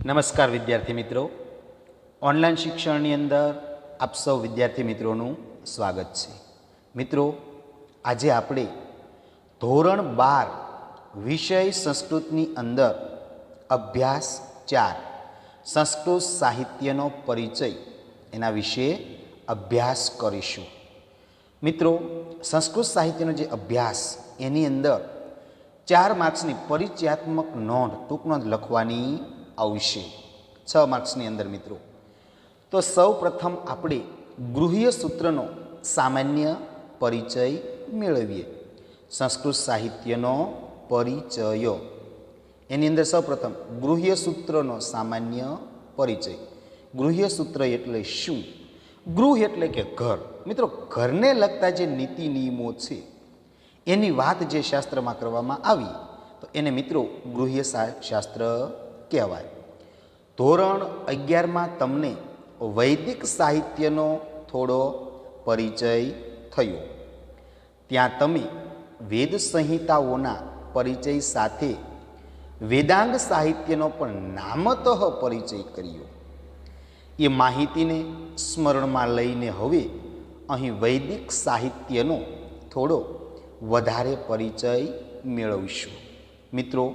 નમસ્કાર વિદ્યાર્થી મિત્રો, ઓનલાઈન શિક્ષણની અંદર આપ સૌ વિદ્યાર્થી મિત્રોનું સ્વાગત છે. મિત્રો, આજે આપણે ધોરણ 12 વિષય સંસ્કૃતની અંદર અભ્યાસ 4 સંસ્કૃત સાહિત્યનો પરિચય એના વિશે અભ્યાસ કરીશું. મિત્રો, સંસ્કૃત સાહિત્યનો જે અભ્યાસ એની અંદર 4 માર્ક્સની પરિચયાત્મક નોંધ ટૂંક નોંધ લખવાની આવશે 6 માર્ક્સની અંદર. મિત્રો, તો સૌ પ્રથમ આપણે ગૃહ્ય સૂત્રનો સામાન્ય પરિચય મેળવીએ. સંસ્કૃત સાહિત્યનો પરિચય એની અંદર સૌ પ્રથમ ગૃહ્ય સૂત્રનો સામાન્ય પરિચય. ગૃહ્ય સૂત્ર એટલે શું? ગૃહ એટલે કે ઘર. મિત્રો, ઘરને લગતા જે નીતિ નિયમો છે એની વાત જે શાસ્ત્રમાં કરવામાં આવી તો એને મિત્રો ગૃહ્ય શાસ્ત્ર કહેવાય. ધોરણ 11માં તમને વૈદિક સાહિત્યનો થોડો પરિચય થયો. ત્યાં તમે વેદ સંહિતાઓના પરિચય સાથે વેદાંગ સાહિત્યનો પણ નામતઃ પરિચય કર્યો. એ માહિતીને સ્મરણમાં લઈને હવે અહીં વૈદિક સાહિત્યનો થોડો વધારે પરિચય મેળવીશું. મિત્રો,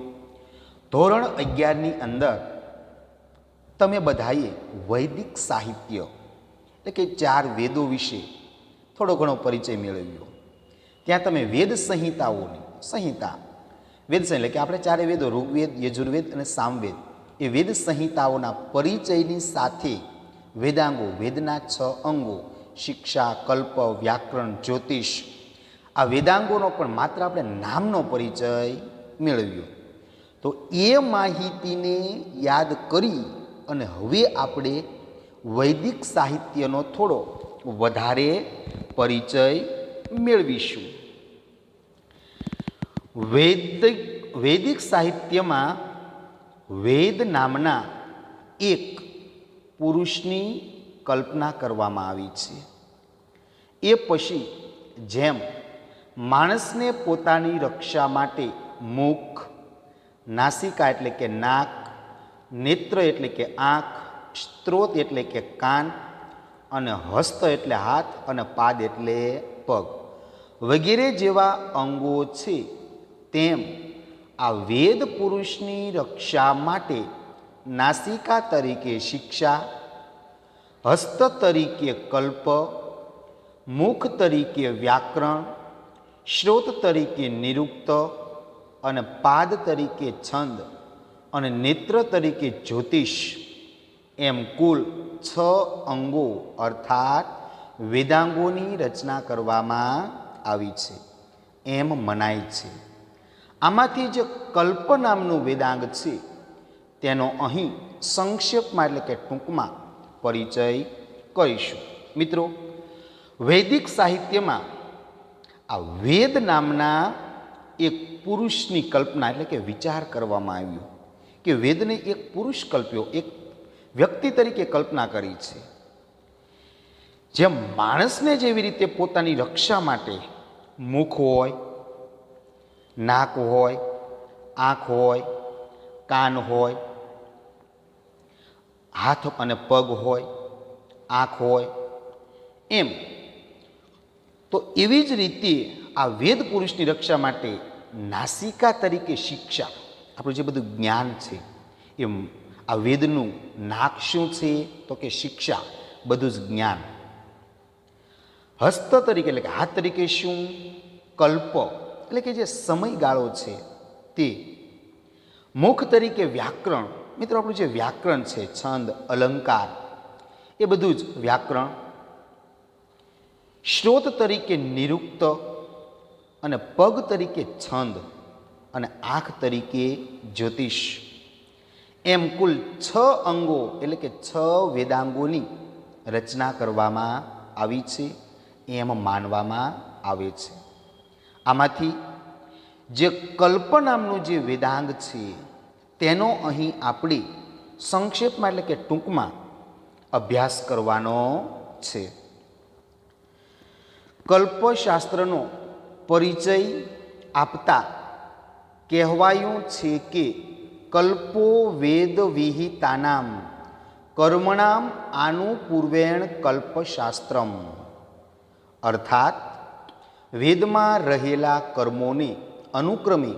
ધોરણ 11ની અંદર તમે બધાએ વૈદિક સાહિત્ય એટલે કે 4 વેદો વિશે થોડો ઘણો પરિચય મેળવ્યો. ત્યાં તમે વેદ સંહિતાઓની સંહિતા વેદ એટલે કે આપણે 4 વેદો ઋગ્વેદ, યજુર્વેદ અને સામવેદ એ વેદ સંહિતાઓના પરિચયની સાથે વેદાંગો, વેદના 6 અંગો શિક્ષા, કલ્પ, વ્યાકરણ, જ્યોતિષ આ વેદાંગોનો પણ માત્ર આપણે નામનો પરિચય મેળવ્યો. તો એ માહિતીને યાદ કરી અને હવે આપણે વૈદિક સાહિત્યનો થોડો વધારે પરિચય મેળવીશું. વૈદિક સાહિત્યમાં વેદ નામના એક પુરુષની કલ્પના કરવામાં આવી છે. એ પછી જેમ માણસને પોતાની રક્ષા માટે મુખ, નાસિકા એટલે કે નાક, નેત્ર એટલે કે આંખ, સ્ત્રોત એટલે કે કાન અને હસ્ત એટલે હાથ અને પાદ એટલે પગ વગેરે જેવા અંગો છે, તેમ આ વેદ પુરુષની રક્ષા માટે નાસિકા તરીકે શિક્ષા, હસ્ત તરીકે કલ્પ, મુખ તરીકે વ્યાકરણ, શ્રોત તરીકે નિરુક્ત અને પાદ તરીકે છંદ અને નેત્ર તરીકે જ્યોતિષ એમ કુલ 6 અંગો અર્થાત વેદાંગોની રચના કરવામાં આવી છે એમ મનાય છે. આમાંથી જે કલ્પ નામનું વેદાંગ છે તેનો અહીં સંક્ષેપમાં એટલે કે ટૂંકમાં પરિચય કરીશું. મિત્રો, વૈદિક સાહિત્યમાં આ વેદ નામના એક પુરુષની કલ્પના એટલે કે વિચાર કરવામાં આવ્યો કે વેદને એક પુરુષ કલ્પ્યો, એક વ્યક્તિ તરીકે કલ્પના કરી છે. જેમ માણસને જેવી રીતે પોતાની રક્ષા માટે મુખ હોય, નાક હોય, આંખ હોય, કાન હોય, હાથ અને પગ હોય, આંખ હોય, એમ તો એવી જ રીતે આ વેદ પુરુષની રક્ષા માટે નાસિકા તરીકે શિક્ષા, આપણું જે બધું જ્ઞાન છે એમ આ વેદનું નાક શું છે તો કે શિક્ષા, બધું જ જ્ઞાન. હસ્ત તરીકે એટલે કે હાથ તરીકે શું? કલ્પ એટલે કે જે સમયગાળો છે તે. મુખ તરીકે વ્યાકરણ, મિત્રો આપણું જે વ્યાકરણ છે, છંદ, અલંકાર એ બધું જ વ્યાકરણ. શ્રોત તરીકે નિરુક્ત અને પગ તરીકે છંદ અને આંખ તરીકે જ્યોતિષ એમ કુલ 6 અંગો એટલે કે 6 વેદાંગોની રચના કરવામાં આવી છે એમ માનવામાં આવે છે. આમાંથી જે કલ્પ નામનું જે વેદાંગ છે તેનો અહીં આપણે સંક્ષેપમાં એટલે કે ટૂંકમાં અભ્યાસ કરવાનો છે. કલ્પશાસ્ત્રનો પરિચય આપતા કહેવાયું છે કે કલ્પો વેદ વિહિતાનામ કર્મણામ આનુપૂર્વેણ કલ્પશાસ્ત્રમ, અર્થાત વેદમાં રહેલા કર્મોને અનુક્રમે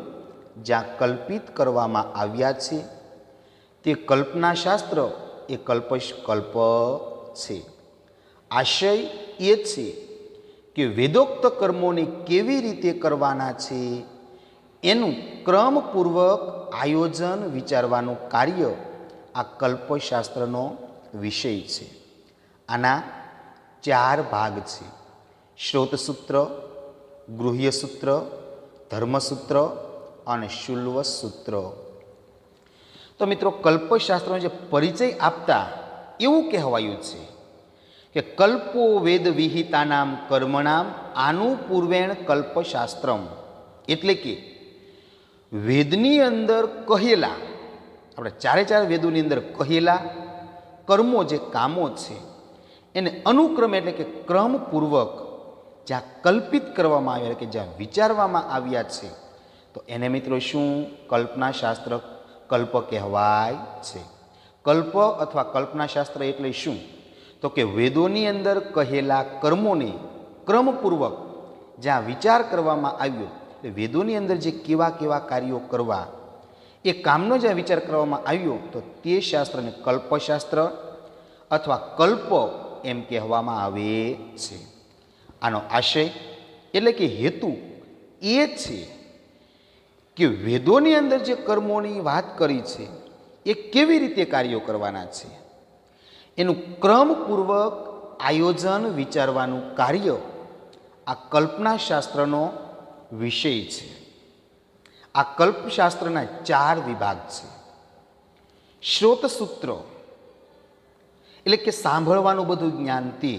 જ્યાં કલ્પિત કરવામાં આવ્યા છે તે કલ્પનાશાસ્ત્ર એ કલ્પ છે. આશય એ છે કે વેદોક્ત કર્મોને કેવી રીતે કરવાના છે એનું ક્રમપૂર્વક આયોજન વિચારવાનું કાર્ય આ કલ્પશાસ્ત્રનો વિષય છે. આના 4 ભાગ છે: શ્રોતસૂત્ર, ગૃહ્યસૂત્ર, ધર્મસૂત્ર અને શુલ્વસૂત્ર. તો મિત્રો, કલ્પશાસ્ત્રનો જે પરિચય આપતા એવું કહેવાયું છે કે કલ્પો વેદ વિહિતાનામ કર્મણામ આનુપૂર્વેણ કલ્પશાસ્ત્રમ, એટલે કે વેદની અંદર કહેલા, આપણે 4 વેદોની અંદર કહેલા કર્મો જે કામો છે એને અનુક્રમે એટલે કે ક્રમપૂર્વક જ્યાં કલ્પિત કરવામાં આવ્યા, કે જ્યાં વિચારવામાં આવ્યા છે, તો એને મિત્રો શું કલ્પનાશાસ્ત્ર કલ્પ કહેવાય છે. કલ્પ અથવા કલ્પનાશાસ્ત્ર એટલે શું? તો કે વેદોની અંદર કહેલા કર્મોને ક્રમપૂર્વક જ્યાં વિચાર કરવામાં આવ્યો, વેદોની અંદર જે કેવા કેવા કાર્યો કરવા એ કામનો જ્યાં વિચાર કરવામાં આવ્યો, તો તે શાસ્ત્રને કલ્પશાસ્ત્ર અથવા કલ્પ એમ કહેવામાં આવે છે. આનો આશય એટલે કે હેતુ એ છે કે વેદોની અંદર જે કર્મોની વાત કરી છે એ કેવી રીતે કાર્યો કરવાના છે એનું ક્રમપૂર્વક આયોજન વિચારવાનું કાર્ય આ કલ્પનાશાસ્ત્રનો વિષય છે. આ કલ્પશાસ્ત્રના 4 વિભાગ છે. શ્રોતસૂત્ર એટલે કે સાંભળવાનું બધું જ્ઞાન તે.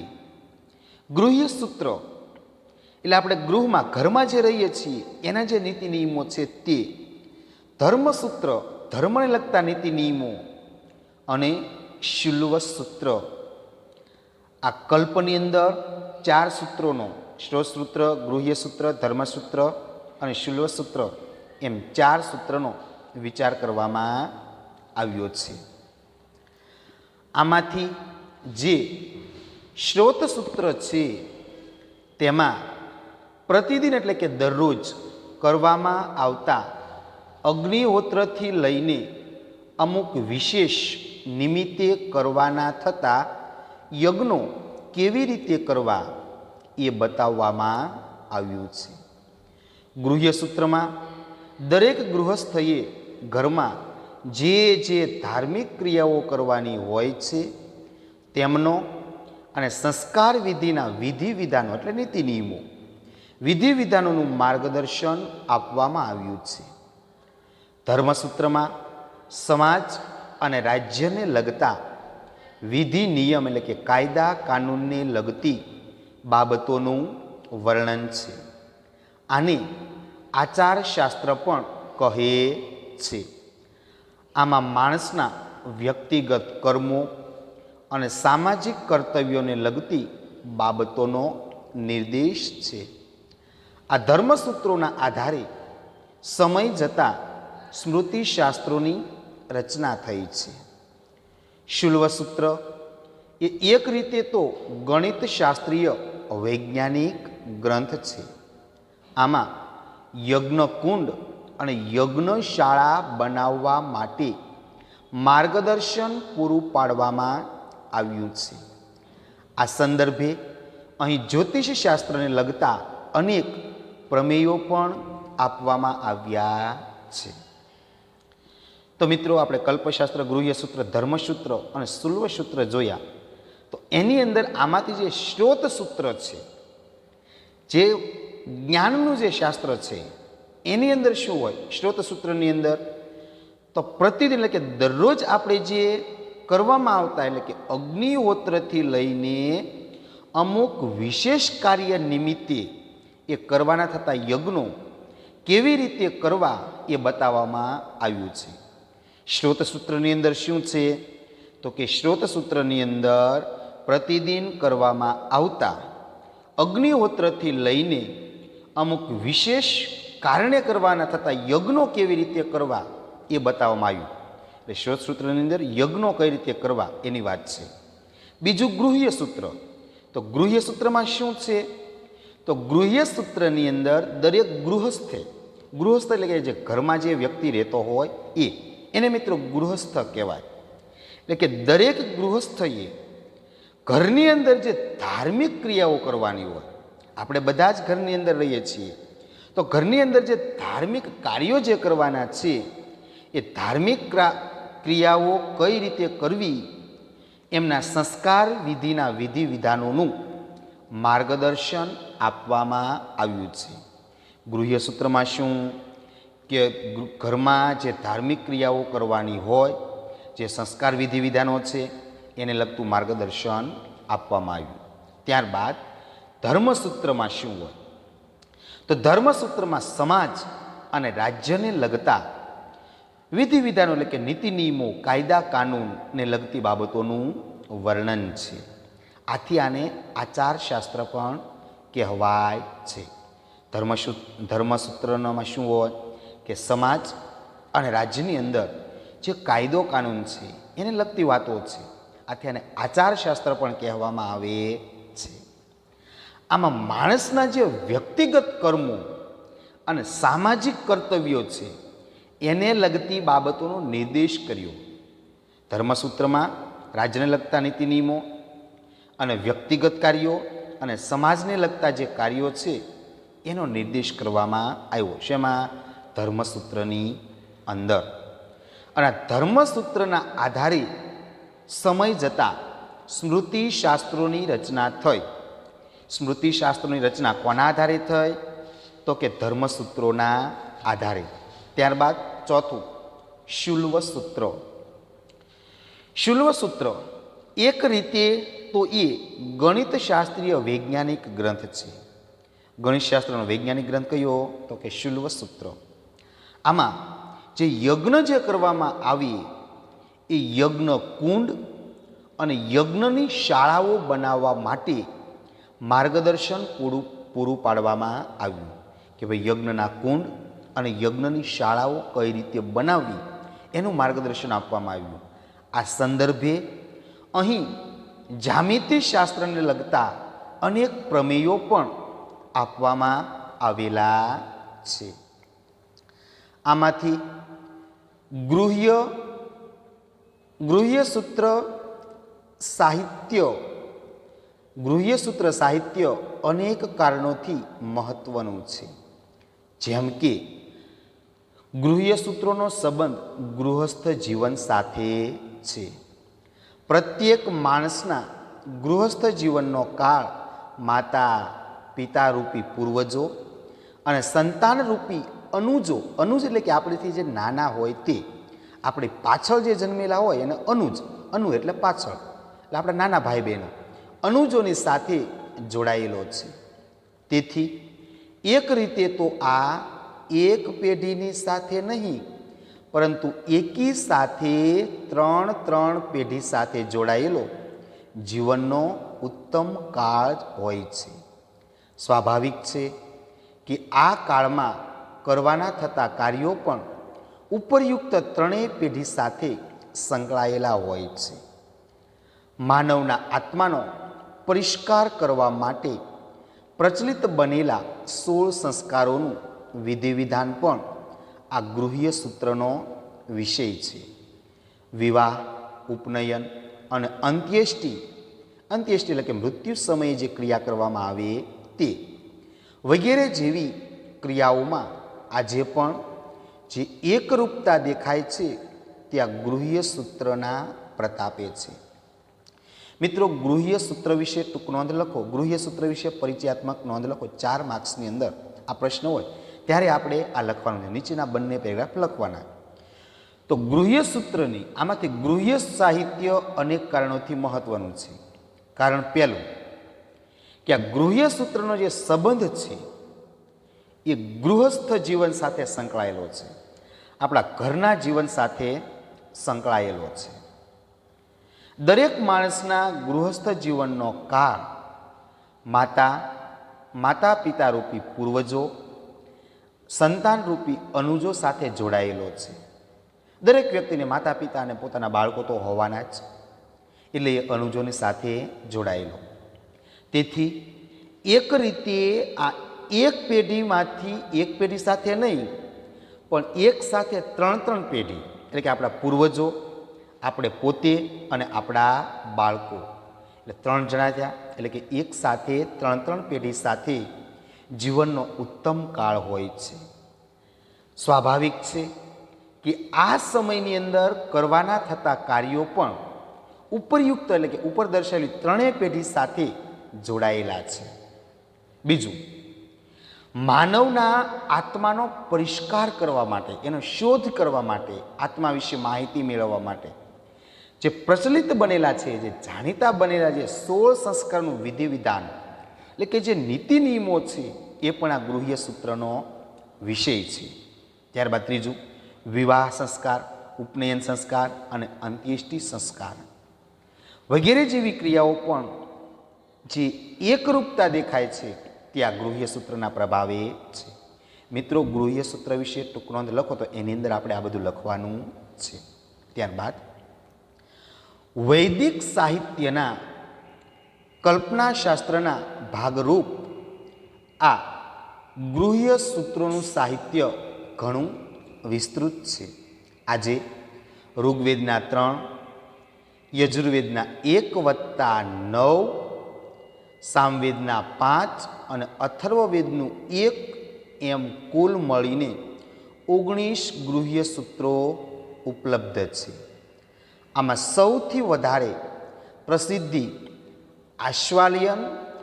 ગૃહ્યસૂત્ર એટલે આપણે ગૃહમાં ઘરમાં જે રહીએ છીએ એના જે નીતિ નિયમો છે તે. ધર્મસૂત્ર ધર્મને લગતા નીતિ નિયમો. અને શુલ્વસૂત્ર આ કલ્પની અંદર 4 સૂત્રોનો શ્રોતસૂત્ર, ગૃહ્યસૂત્ર, ધર્મસૂત્ર અને શુલ્વસૂત્ર એમ 4 સૂત્રનો વિચાર કરવામાં આવ્યો છે. આમાંથી જે શ્રોતસૂત્ર છે તેમાં પ્રતિદિન એટલે કે દરરોજ કરવામાં આવતા અગ્નિહોત્રથી લઈને અમુક વિશેષ નિમિત્તે કરવાના થતા યજ્ઞો કેવી રીતે કરવા એ બતાવવામાં આવ્યું છે. ગૃહ્યસૂત્રમાં દરેક ગૃહસ્થએ ઘરમાં જે જે ધાર્મિક ક્રિયાઓ કરવાની હોય છે તેમનો અને સંસ્કાર વિધિના વિધિ વિધાનો એટલે નીતિ નિયમો, વિધિ વિધાનોનું માર્ગદર્શન આપવામાં આવ્યું છે. ધર્મસૂત્રમાં સમાજ અને રાજ્યને લગતા વિધિ નિયમ એટલે કે કાયદા કાનૂનને લગતી બાબતોનું વર્ણન છે. આને આચારશાસ્ત્ર પણ કહે છે. આમાં માણસના વ્યક્તિગત કર્મો અને સામાજિક કર્તવ્યોને લગતી બાબતોનો નિર્દેશ છે. આ ધર્મસૂત્રોના આધારે સમય જતાં સ્મૃતિશાસ્ત્રોની રચના થઈ છે. શુલ્વસૂત્ર એ એક રીતે તો ગણિતશાસ્ત્રીય વૈજ્ઞાનિક ગ્રંથ છે. આમાં યજ્ઞકુંડ અને યજ્ઞશાળા બનાવવા માટે માર્ગદર્શન પૂરું પાડવામાં આવ્યું છે. આ સંદર્ભે અહીં જ્યોતિષશાસ્ત્રને લગતા અનેક પ્રમેયો પણ આપવામાં આવ્યા છે. તો મિત્રો, આપણે કલ્પશાસ્ત્ર, ગૃહ્યસૂત્ર, ધર્મસૂત્ર અને શુલ્વસૂત્ર જોયા. તો એની અંદર આમાંથી જે શ્રોતસૂત્ર છે, જે જ્ઞાનનું જે શાસ્ત્ર છે, એની અંદર શું હોય? શ્રોતસૂત્રની અંદર તો પ્રતિદિન એટલે કે દરરોજ આપણે જે કરવામાં આવતા એટલે કે અગ્નિહોત્રથી લઈને અમુક વિશેષ કાર્ય નિમિત્તે એ કરવાના થતા યજ્ઞો કેવી રીતે કરવા એ બતાવવામાં આવ્યું છે. શ્રોતસૂત્રની અંદર શું છે? તો કે શ્રોતસૂત્રની અંદર પ્રતિદિન કરવામાં આવતા અગ્નિહોત્રથી લઈને અમુક વિશેષ કારણે કરવાના થતા યજ્ઞો કેવી રીતે કરવા એ બતાવવામાં આવ્યું. એટલે શ્વેત સૂત્રની અંદર યજ્ઞો કઈ રીતે કરવા એની વાત છે. બીજું ગૃહ્ય સૂત્ર. તો ગૃહ્ય સૂત્રમાં શું છે? તો ગૃહ્ય સૂત્રની અંદર દરેક ગૃહસ્થ એટલે કે જે ઘરમાં જે વ્યક્તિ રહેતો હોય એને મિત્રો ગૃહસ્થ કહેવાય. એટલે કે દરેક ગૃહસ્થએ ઘરની અંદર જે ધાર્મિક ક્રિયાઓ કરવાની હોય, આપણે બધા જ ઘરની અંદર રહીએ છીએ, તો ઘરની અંદર જે ધાર્મિક કાર્યો જે કરવાના છે એ ધાર્મિક ક્રિયાઓ કઈ રીતે કરવી એમના સંસ્કાર વિધિના વિધિ વિધાનોનું માર્ગદર્શન આપવામાં આવ્યું છે. ગૃહ્ય સૂત્રમાં શું કે ઘરમાં જે ધાર્મિક ક્રિયાઓ કરવાની હોય, જે સંસ્કાર વિધિ વિધાનો છે એને લગતું માર્ગદર્શન આપવામાં આવ્યું. ત્યારબાદ ધર્મસૂત્રમાં શું હોય? તો ધર્મસૂત્રમાં સમાજ અને રાજ્યને લગતા વિધિ વિધાનો એટલે કે નીતિ નિયમો, કાયદા કાનૂનને લગતી બાબતોનું વર્ણન છે. આથી આને આચારશાસ્ત્ર પણ કહેવાય છે. ધર્મસૂત્રમાં શું હોય કે સમાજ અને રાજ્યની અંદર જે કાયદો કાનૂન છે એને લગતી વાતો છે. આથી આને આચારશાસ્ત્ર પણ કહેવામાં આવે છે. આમાં માણસના જે વ્યક્તિગત કર્મો અને સામાજિક કર્તવ્યો છે એને લગતી બાબતોનો નિર્દેશ કર્યો. ધર્મસૂત્રમાં રાજ્યને લગતા નીતિ નિયમો અને વ્યક્તિગત કાર્યો અને સમાજને લગતા જે કાર્યો છે એનો નિર્દેશ કરવામાં આવ્યો. શેમાં? ધર્મસૂત્રની અંદર. અને ધર્મસૂત્રના આધારે સમય જતાં સ્મૃતિશાસ્ત્રોની રચના થઈ. સ્મૃતિશાસ્ત્રોની રચના કોના આધારે થઈ? તો કે ધર્મસૂત્રોના આધારે. ત્યારબાદ ચોથું શુલ્વ સૂત્ર. શુલ્વ સૂત્ર એક રીતે તો એ ગણિતશાસ્ત્રીય વૈજ્ઞાનિક ગ્રંથ છે. ગણિતશાસ્ત્રનો વૈજ્ઞાનિક ગ્રંથ કયો? તો કે શુલ્વ સૂત્ર. આમાં જે યજ્ઞ જે કરવામાં આવે એ યજ્ઞ કુંડ અને યજ્ઞની શાળાઓ બનાવવા માટે માર્ગદર્શન પૂરું પાડવામાં આવ્યું કે ભાઈ યજ્ઞના કુંડ અને યજ્ઞની શાળાઓ કઈ રીતે બનાવવી એનું માર્ગદર્શન આપવામાં આવ્યું. આ સંદર્ભે અહીં જ્યામિતિ શાસ્ત્રને લગતા અનેક પ્રમેયો પણ આપવામાં આવેલા છે. આમાંથી ગૃહ્ય સૂત્ર સાહિત્ય અનેક કારણોથી મહત્વનું છે. જેમ કે ગૃહ્ય સૂત્રોનો સંબંધ ગૃહસ્થ જીવન સાથે છે. પ્રત્યેક માણસના ગૃહસ્થ જીવનનો કાળ માતા પિતા રૂપી પૂર્વજો અને સંતાન રૂપી અનુજ એટલે કે આપણેથી જે નાના હોય તે, આપણે પાછળ જે જન્મેલા હોય એને અનુ એટલે પાછળ, એટલે આપણા નાના ભાઈ બહેનો અનુજોની સાથે જોડાયેલો છે. તેથી એક રીતે તો આ એક પેઢીની સાથે નહીં, પરંતુ એકી સાથે ત્રણ પેઢી સાથે જોડાયેલો જીવનનો ઉત્તમ કાળ હોય છે. સ્વાભાવિક છે કે આ કાળમાં કરવાના થતા કાર્યો પણ ઉપરયુક્ત ત્રણેય પેઢી સાથે સંકળાયેલા હોય છે. માનવના આત્માનો પરિષ્કાર કરવા માટે પ્રચલિત બનેલા 16 સંસ્કારોનું વિધિ વિધાન પણ આ ગૃહ્ય સૂત્રનો વિષય છે. વિવાહ, ઉપનયન અને અંત્યેષ્ટિ એટલે કે મૃત્યુ સમયે જે ક્રિયા કરવામાં આવે તે વગેરે જેવી ક્રિયાઓમાં આજે પણ જે એકરૂપતા દેખાય છે ત્યાં ગૃહ્ય સૂત્રના પ્રતાપે છે. મિત્રો, ગૃહ્ય સૂત્ર વિશે ટૂંક નોંધ લખો. ગૃહ્ય સૂત્ર વિશે પરિચયાત્મક નોંધ લખો. 4 માર્ક્સની અંદર આ પ્રશ્ન હોય ત્યારે આપણે આ લખવાનું છે. નીચેના બંને પેરેગ્રાફ લખવાના. તો ગૃહ્ય સૂત્રની આમાંથી ગૃહ્ય સાહિત્ય અનેક કારણોથી મહત્વનું છે. કારણ પહેલું કે આ ગૃહ્ય સૂત્રનો જે સંબંધ છે એ ગૃહસ્થ જીવન સાથે સંકળાયેલો છે, આપણા ઘરના જીવન સાથે સંકળાયેલો છે. દરેક માણસના ગૃહસ્થ જીવનનો કાળ માતા પિતા રૂપી પૂર્વજો, સંતાન રૂપી અનુજો સાથે જોડાયેલો છે. દરેક વ્યક્તિને માતા પિતા અને પોતાના બાળકો તો હોવાના જ, એટલે એ અનુજોની સાથે જોડાયેલો. તેથી એક રીતે આ એક પેઢીમાંથી એક પેઢી સાથે નહીં, પણ એક સાથે ત્રણ પેઢી, એટલે કે આપણા પૂર્વજો, આપણે પોતે અને આપણા બાળકો, એટલે 3 જણા થયા. એટલે કે એક સાથે ત્રણ પેઢી સાથે જીવનનો ઉત્તમ કાળ હોય છે. સ્વાભાવિક છે કે આ સમયની અંદર કરવાના થતા કાર્યો પણ ઉપરયુક્ત, એટલે કે ઉપર દર્શાવેલી 3 પેઢી સાથે જોડાયેલા છે. બીજું, માનવના આત્માનો પરિષ્કાર કરવા માટે, એનો શોધ કરવા માટે, આત્મા વિશે માહિતી મેળવવા માટે જે પ્રચલિત બનેલા છે, જે જાણીતા બનેલા જે 16 સંસ્કારનું વિધિ વિધાન, એટલે કે જે નીતિ નિયમો છે, એ પણ આ ગૃહ્ય સૂત્રનો વિષય છે. ત્યારબાદ ત્રીજું, વિવાહ સંસ્કાર, ઉપનયન સંસ્કાર અને અંત્યેષ્ટિ સંસ્કાર વગેરે જેવી ક્રિયાઓ પણ જે એકરૂપતા દેખાય છે તે આ ગૃહ્ય સૂત્રના પ્રભાવે છે. મિત્રો, ગૃહ્ય સૂત્ર વિશે ટૂંક નોંધ લખો તો એની અંદર આપણે આ બધું લખવાનું છે. ત્યારબાદ વૈદિક સાહિત્યના કલ્પનાશાસ્ત્રના ભાગરૂપ આ ગૃહ્ય સૂત્રોનું સાહિત્ય ઘણું વિસ્તૃત છે. આજે ઋગ્વેદના 3, યજુર્વેદના 1+9, સામવેદના 5 અને અથર્વવેદનું 1 એમ કુલ મળીને 19 ગૃહ્ય સૂત્રો ઉપલબ્ધ છે. આમાં સૌથી વધારે પ્રસિદ્ધિ આશ્વાલ્યન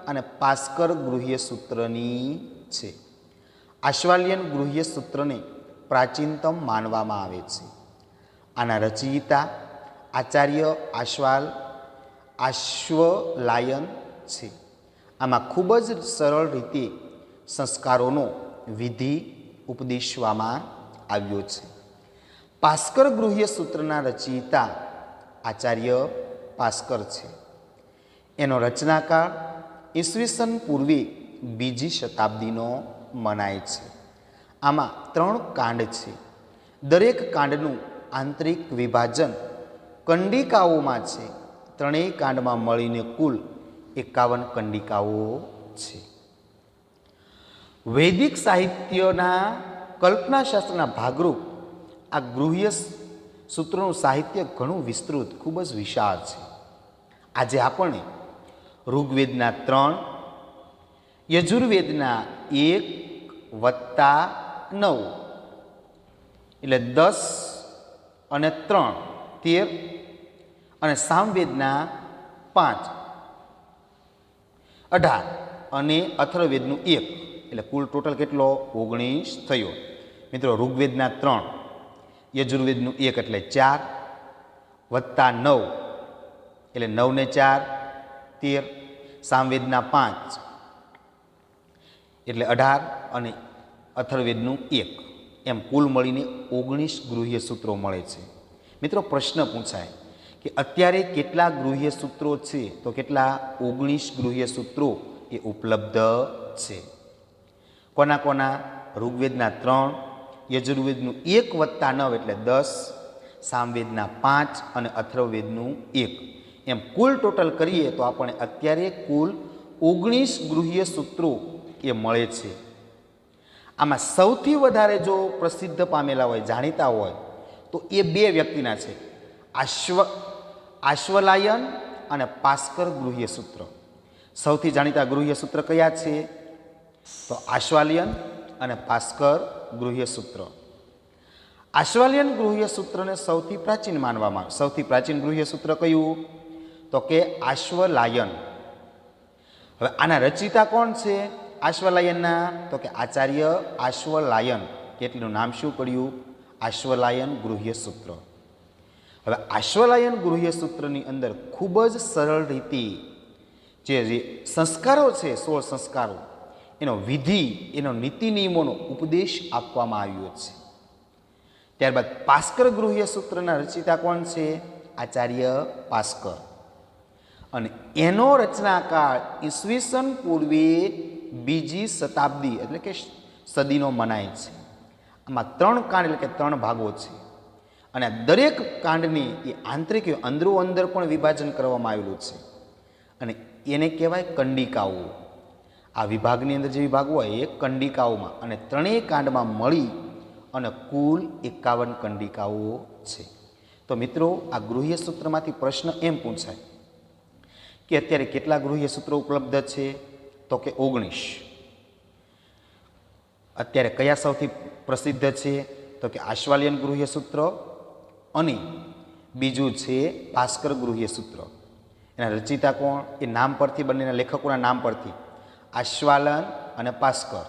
અને પાસ્કર ગૃહ્ય સૂત્રની છે. આશ્વાલ્યન ગૃહ્ય સૂત્રને પ્રાચીનતમ માનવામાં આવે છે. આના રચયિતા આચાર્ય આશ્વલાયન છે. આમાં ખૂબ જ સરળ રીતે સંસ્કારોનો વિધિ ઉપદેશવામાં આવ્યો છે. પાસ્કર ગૃહ્ય સૂત્રના રચયિતા આચાર્ય પાસ્કર છે. એનો રચનાકાળ ઈસવીસન પૂર્વે 2જી શતાબ્દીનો મનાય છે. આમાં 3 કાંડ છે. દરેક કાંડનું આંતરિક વિભાજન કંડિકાઓમાં છે. 3 કાંડમાં મળીને કુલ 51 કંડિકાઓ છે. વૈદિક સાહિત્યના કલ્પનાશાસ્ત્રના ભાગરૂપ આ ગૃહ્ય સૂત્રોનું સાહિત્ય ઘણું વિસ્તૃત, ખૂબ જ વિશાળ છે. આજે આપણને ઋગ્વેદના 3, યજુર્વેદના 1+9 એટલે 10 અને 3 13 અને સામવેદના 5 18 અને અથર્વવેદનું 1 એટલે કુલ ટોટલ કેટલો 19 થયો. મિત્રો, ઋગ્વેદના 3, યજુર્વેદનું 1 એટલે 4 +9 એટલે 9 ને 4 13, સામવેદના 5 એટલે 18 અને અથર્વવેદનું 1 એમ કુલ મળીને 19 ગૃહ્ય સૂત્રો મળે છે. મિત્રો, પ્રશ્ન પૂછાય કે અત્યારે કેટલા ગૃહ્ય સૂત્રો છે? તો કેટલા? 19 ગૃહ્ય સૂત્રો એ ઉપલબ્ધ છે. કોના કોના? ઋગ્વેદના 3, યજુર્વેદનું 1+9 એટલે 10, સામવેદના 5 અને અથર્વવેદનું 1 એમ કુલ ટોટલ કરીએ તો આપણે અત્યારે કુલ 19 ગૃહ્ય સૂત્રો એ મળે છે. આમાં સૌથી વધારે જો પ્રસિદ્ધ પામેલા હોય, જાણીતા હોય, તો એ 2 વ્યક્તિના છે, આશ્વલાયન અને પાસ્કર ગૃહ્ય સૂત્ર. સૌથી જાણીતા ગૃહ્ય સૂત્ર કયા છે? તો આશ્વાલ્યન અને પાસ્કર ગૃહ્ય સૂત્ર. આશ્વાલ્યન ગૃહ્ય સૂત્રને સૌથી પ્રાચીન માનવામાં આવે. સૌથી પ્રાચીન ગૃહ્ય સૂત્ર કયું? તો કે આશ્વલાયન. હવે આના રચયિતા કોણ છે આશ્વલાયનના? તો કે આચાર્ય આશ્વલાયન. કેટલું નામ શું પડ્યું? આશ્વલાયન ગૃહ્ય સૂત્ર. હવે આશ્વલાયન ગૃહ્ય સૂત્રની અંદર ખૂબ જ સરળ રીતે જે સંસ્કારો છે, 16 સંસ્કારો, એનો વિધિ, એનો નીતિ નિયમોનો ઉપદેશ આપવામાં આવ્યો છે. ત્યારબાદ પાસ્કર ગૃહ્ય સૂત્રના રચયિતા કોણ છે? આચાર્ય પાસ્કર. અને એનો રચનાકાળ ઈસવીસન પૂર્વે 2જી શતાબ્દી એટલે કે સદીનો મનાય છે. આમાં 3 કાંડ એટલે કે 3 ભાગો છે. અને આ દરેક કાંડની એ આંતરિક અંદરો અંદર પણ વિભાજન કરવામાં આવેલું છે અને એને કહેવાય કંડિકાઓ. આ વિભાગની અંદર જે વિભાગ હોય એ કંડિકાઓમાં, અને ત્રણેય કાંડમાં મળી અને કુલ 51 કંડિકાઓ છે. તો મિત્રો, આ ગૃહ્ય સૂત્રમાંથી પ્રશ્ન એમ પૂછાય કે અત્યારે કેટલા ગૃહ્ય સૂત્રો ઉપલબ્ધ છે? તો કે 19. અત્યારે કયા સૌથી પ્રસિદ્ધ છે? તો કે આશ્વાલ્યન ગૃહ્ય સૂત્ર અને બીજું છે ભાસ્કર ગૃહ્ય સૂત્ર. એના રચિતા કોણ? એ નામ પરથી, બંનેના લેખકોના નામ પરથી, આશ્વાલન અને ભાસ્કર.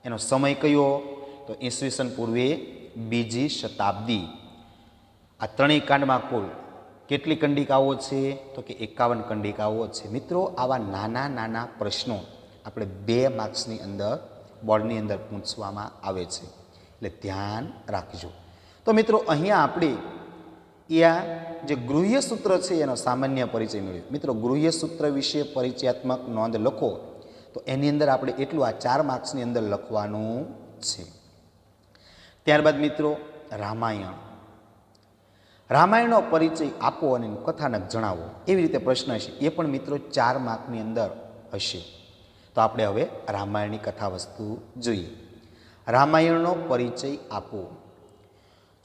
એનો સમય કયો? તો ઈસવીસન પૂર્વે 2જી શતાબ્દી. આ ત્રણેય કાંડમાં કુલ કેટલી કંડિકાઓ છે? તો કે 51 કંડિકાઓ છે. મિત્રો, આવા નાના નાના પ્રશ્નો આપણે 2 માર્ક્સની અંદર બોર્ડની અંદર પૂછવામાં આવે છે, એટલે ધ્યાન રાખજો. તો મિત્રો, અહીંયા આપણે આ જે ગૃહ્ય સૂત્ર છે એનો સામાન્ય પરિચય મેળવ્યો. મિત્રો, ગૃહ્ય સૂત્ર વિશે પરિચયાત્મક નોંધ લખો તો એની અંદર આપણે એટલું આ 4 માર્ક્સની અંદર લખવાનું છે. ત્યારબાદ મિત્રો, રામાયણનો પરિચય આપો અને એનું કથાનક જણાવો, એવી રીતે પ્રશ્ન હશે. એ પણ મિત્રો 4 માર્કની અંદર હશે. તો આપણે હવે રામાયણની કથા વસ્તુ જોઈએ. રામાયણનો પરિચય આપો.